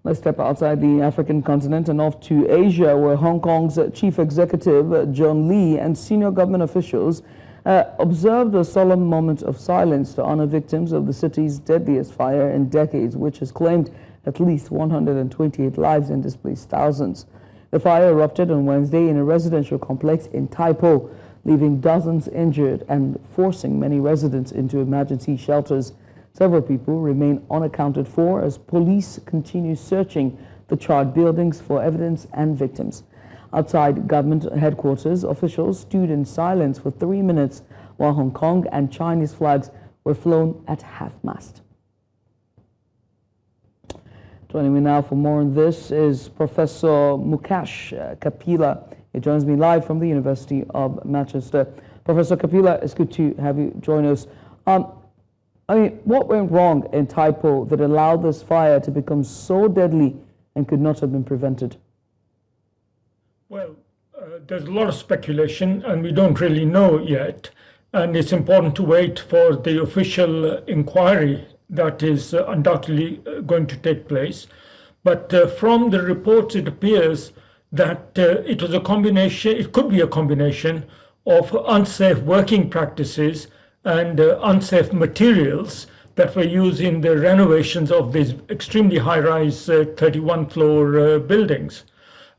Let's step outside the African continent and off to Asia, where Hong Kong's chief executive, John Lee, and senior government officials observed a solemn moment of silence to honor victims of the city's deadliest fire in decades, which has claimed at least 128 lives and displaced thousands. The fire erupted on Wednesday in a residential complex in Tai Po, leaving dozens injured and forcing many residents into emergency shelters. Several people remain unaccounted for as police continue searching the charred buildings for evidence and victims. Outside government headquarters, officials stood in silence for 3 minutes while Hong Kong and Chinese flags were flown at half-mast. Joining me now for more on this is Professor Mukesh Kapila. He joins me live from the University of Manchester. Professor Kapila, it's good to have you join us. What went wrong in Tai Po that allowed this fire to become so deadly and could not have been prevented? Well, there's a lot of speculation and we don't really know yet. And it's important to wait for the official inquiry that is undoubtedly going to take place. But from the reports, it appears that it was a combination, it could be a combination of unsafe working practices and unsafe materials that were used in the renovations of these extremely high-rise 31-floor buildings.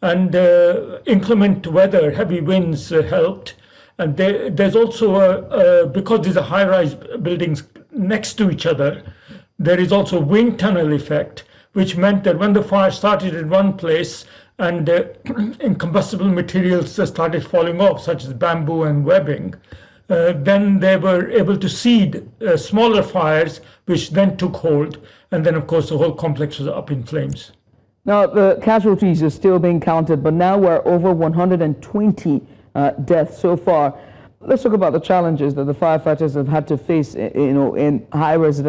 And inclement weather, heavy winds helped. And there's also, because these are high-rise buildings next to each other, there is also wind tunnel effect, which meant that when the fire started in one place and incombustible materials started falling off, such as bamboo and webbing, then they were able to seed smaller fires, which then took hold. And then, of course, the whole complex was up in flames. Now, the casualties are still being counted, but now we're over 120 deaths so far. Let's talk about the challenges that the firefighters have had to face, in high-rise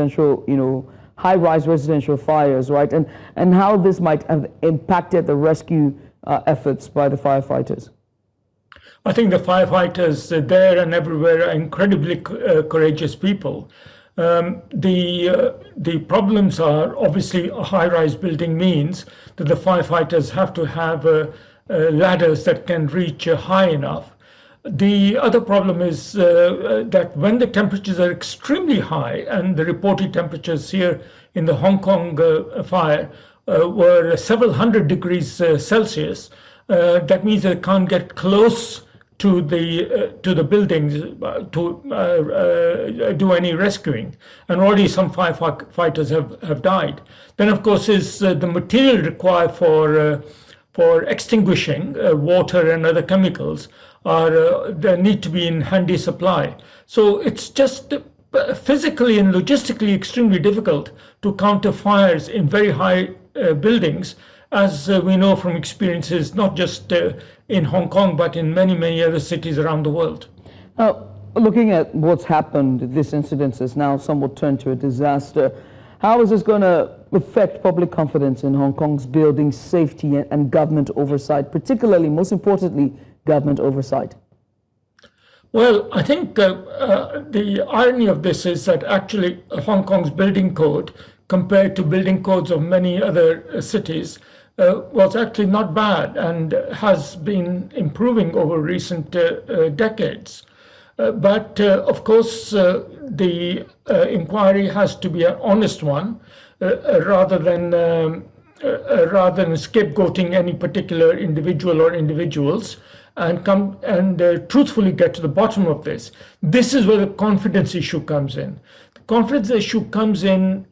residential fires, right? And how this might have impacted the rescue efforts by the firefighters. I think the firefighters there and everywhere are incredibly courageous people. The problems are obviously a high-rise building means that the firefighters have to have ladders that can reach high enough. The other problem is that when the temperatures are extremely high, and the reported temperatures here in the Hong Kong fire were several hundred degrees Celsius, that means they can't get close to the buildings to do any rescuing, and already some firefighters have died. Then, of course, is the material required for extinguishing water and other chemicals they need to be in handy supply. So it's just physically and logistically extremely difficult to counter fires in very high buildings, as we know from experiences not just in Hong Kong, but in many, many other cities around the world. Now, looking at what's happened, this incident has now somewhat turned to a disaster. How is this going to affect public confidence in Hong Kong's building safety and government oversight, particularly, most importantly, government oversight? Well, I think the irony of this is that actually Hong Kong's building code, compared to building codes of many other cities, was actually not bad and has been improving over recent decades. But of course, the inquiry has to be an honest one, rather than scapegoating any particular individual or individuals, and truthfully get to the bottom of this. This is where the confidence issue comes in. The confidence issue comes in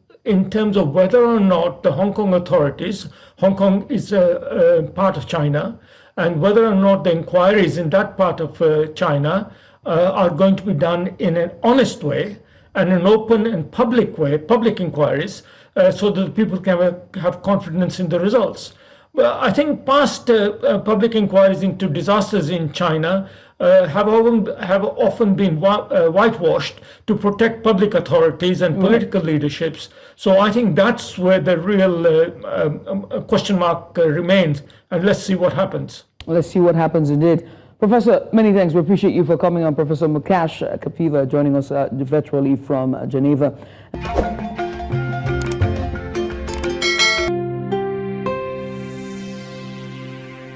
terms of whether or not the Hong Kong authorities, Hong Kong is a part of China, and whether or not the inquiries in that part of China are going to be done in an honest way and an open and public way, public inquiries, so that people can have confidence in the results. Well, I think past public inquiries into disasters in China have often been whitewashed to protect public authorities and political leaderships. So I think that's where the real question mark remains, and let's see what happens. Let's see what happens indeed. Professor, many thanks. We appreciate you for coming on. Professor Mukesh Kapila joining us virtually from Geneva.